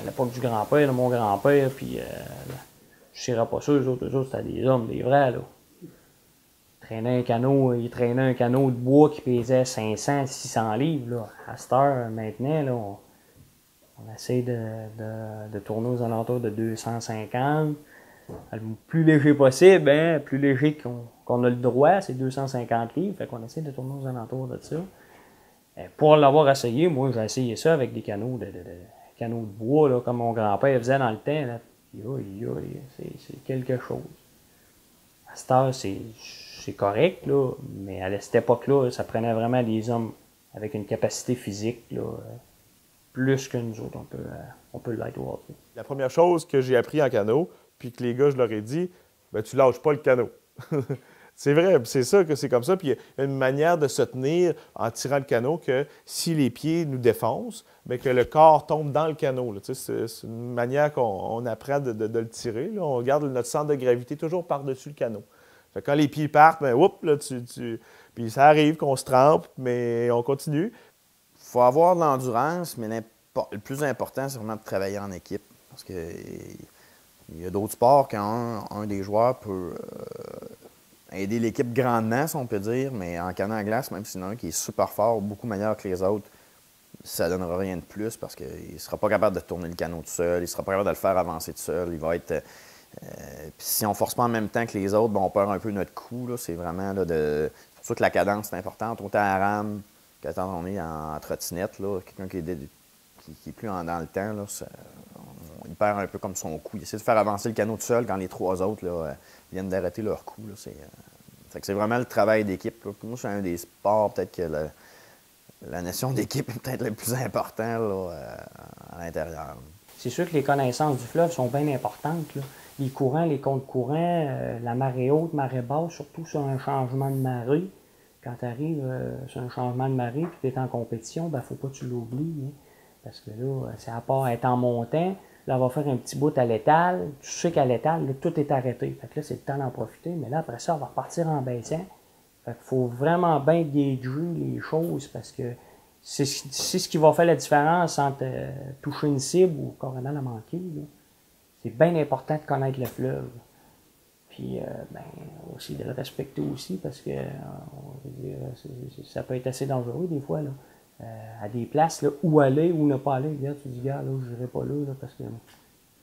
l'époque du grand-père, de mon grand-père, puis je ne pas ça, eux autres c'était des hommes, des vrais, là. Il traînait un canot de bois qui pesait 500, 600 livres, là. À cette heure, maintenant, là, on essaie de tourner aux alentours de 250. Le plus léger possible, hein, plus léger qu'on a le droit, c'est 250 livres. Fait qu'on essaie de tourner aux alentours de ça. Pour l'avoir essayé, moi, j'ai essayé ça avec des canaux canaux de bois, là, comme mon grand-père faisait dans le temps. Là. C'est quelque chose. À cette heure, c'est correct, là, mais à cette époque-là, ça prenait vraiment des hommes avec une capacité physique là, plus que nous autres, on peut l'être aujourd'hui. La première chose que j'ai appris en canot, puis que les gars, je leur ai dit, ben tu lâches pas le canot. C'est vrai, c'est ça que c'est comme ça. Puis il y a une manière de se tenir en tirant le canot que si les pieds nous défoncent, bien que le corps tombe dans le canot. Là. Tu sais, c'est une manière qu'on apprend de le tirer. Là. On garde notre centre de gravité toujours par-dessus le canot. Fait que quand les pieds partent, bien, oups, là, puis ça arrive qu'on se trempe, mais on continue. Il faut avoir de l'endurance, mais le plus important, c'est vraiment de travailler en équipe. Parce que il y a d'autres sports quand un des joueurs peut aider l'équipe grandement, si on peut dire, mais en canot à glace, même s'il y en a un qui est super fort, beaucoup meilleur que les autres, ça ne donnera rien de plus parce qu'il ne sera pas capable de tourner le canot tout seul, il ne sera pas capable de le faire avancer tout seul, il va être... Puis si on ne force pas en même temps que les autres, ben on perd un peu notre coup. C'est vraiment là, c'est pour ça que la cadence est importante, autant à rame que quand on est en trottinette. Quelqu'un qui est plus dans le temps, là, il perd un peu comme son coup. Il essaie de faire avancer le canot tout seul quand les trois autres là, viennent d'arrêter leur coup. C'est vraiment le travail d'équipe. Pour moi, c'est un des sports, peut-être que la notion d'équipe est peut-être le plus important là, à l'intérieur. C'est sûr que les connaissances du fleuve sont bien importantes. Là. Les courants, les contre-courants, la marée haute, marée basse, surtout sur un changement de marée. Quand tu arrives sur un changement de marée et que tu es en compétition, il ne faut pas que tu l'oublies. Hein, parce que là, c'est à part être en montant, là, on va faire un petit bout à l'étal. Tu sais qu'à l'étal, tout est arrêté. Fait que là, c'est le temps d'en profiter. Mais là, après ça, on va repartir en baissant. Fait qu'il faut vraiment bien gager les choses parce que c'est ce qui va faire la différence entre toucher une cible ou carrément la manquer. Là. C'est bien important de connaître le fleuve. Puis, aussi de le respecter aussi parce que ça peut être assez dangereux des fois. Là. À des places là, où aller ou ne pas aller. Regarde, tu dis, gars, là, je n'irai pas là, parce que ça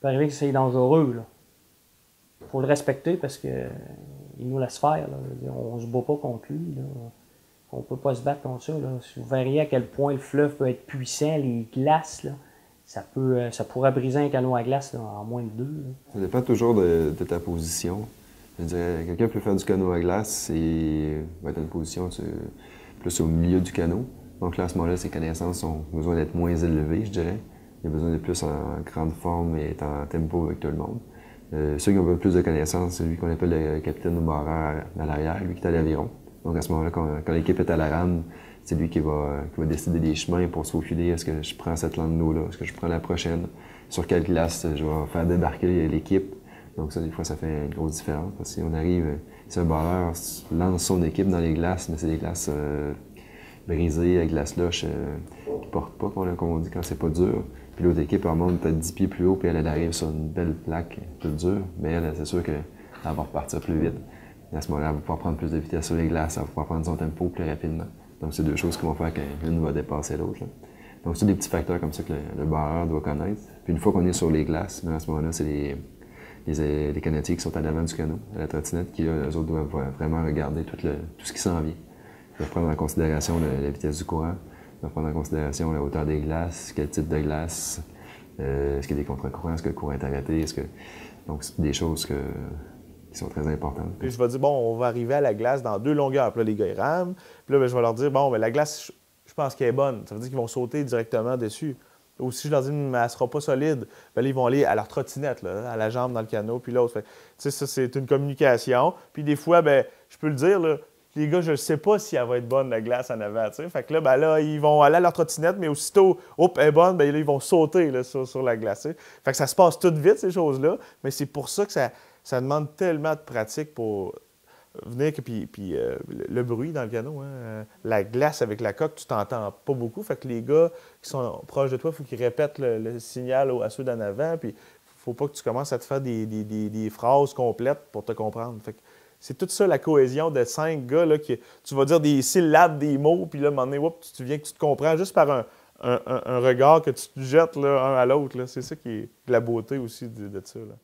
peut arriver que c'est dangereux. Il faut le respecter parce qu'il nous laisse faire. Là. On ne se bat pas contre lui. Là. On ne peut pas se battre contre ça. Là. Si vous verriez à quel point le fleuve peut être puissant, les glaces, là, ça pourrait briser un canot à glace là, en moins de 2. Là. Ça dépend toujours de ta position. Je dirais, quelqu'un peut faire du canot à glace et va être dans une position plus au milieu du canot. Donc là, à ce moment-là, ses connaissances ont besoin d'être moins élevées, je dirais. Il a besoin d'être plus en grande forme et être en tempo avec tout le monde. Ceux qui ont plus de connaissances, c'est lui qu'on appelle le capitaine ou barreur à l'arrière, lui qui est à l'aviron. Donc à ce moment-là, quand l'équipe est à la rame, c'est lui qui va décider des chemins pour se faufiler. Est-ce que je prends cette langue d'eau-là? Est-ce que je prends la prochaine? Sur quelle glace je vais faire débarquer l'équipe? Donc ça, des fois, ça fait une grosse différence. Parce que si on arrive, si un barreur lance son équipe dans les glaces, mais c'est des glaces brisées, avec de la slush qui porte pas, comme on dit, quand c'est pas dur. Puis l'autre équipe, elle monte peut-être 10 pieds plus haut, puis elle arrive sur une belle plaque plus dure. Mais elle, c'est sûr qu'elle va repartir plus vite. Et à ce moment-là, elle va pouvoir prendre plus de vitesse sur les glaces, elle va pouvoir prendre son tempo plus rapidement. Donc, c'est deux choses qui vont faire qu'une va dépasser l'autre. Donc, c'est des petits facteurs comme ça que le barreur doit connaître. Puis une fois qu'on est sur les glaces, à ce moment-là, c'est les canotiers qui sont à l'avant du canot, à la trottinette, qui, eux autres, doivent vraiment regarder tout ce qui s'en vient. Ils doivent prendre en considération la vitesse du courant, ils doivent prendre en considération la hauteur des glaces, quel type de glace, est-ce qu'il y a des contre-courants, est-ce que le courant est arrêté, Donc, c'est des choses qui sont très importantes. Puis je vais dire, bon, on va arriver à la glace dans 2 longueurs. Puis là, les gars, ils rament. Puis là, ben, je vais leur dire, bon, ben, la glace, je pense qu'elle est bonne. Ça veut dire qu'ils vont sauter directement dessus. Ou si je leur dis, mais elle ne sera pas solide, bien là, ils vont aller à leur trottinette, là, à la jambe dans le canot, puis l'autre. Tu sais, ça, c'est une communication. Puis des fois, ben, je peux le dire, là, les gars, je ne sais pas si elle va être bonne, la glace en avant. Tu sais. Fait que là, ben, là, ils vont aller à leur trottinette, mais aussitôt, hop, elle est bonne, ben, là, ils vont sauter là, sur la glace. Tu sais. Fait que ça se passe tout vite, ces choses-là. Mais c'est pour ça que ça demande tellement de pratique pour venir, puis le bruit dans le canot, hein, la glace avec la coque, tu t'entends pas beaucoup. Fait que les gars qui sont proches de toi, il faut qu'ils répètent le signal à ceux d'en avant. Puis faut pas que tu commences à te faire des phrases complètes pour te comprendre. Fait que c'est tout ça, la cohésion de 5 gars, là, qui, tu vas dire des syllabes, des mots, puis là, à un moment donné, tu viens que tu te comprends juste par un regard que tu te jettes là, un à l'autre. C'est ça qui est la beauté aussi de ça. Là.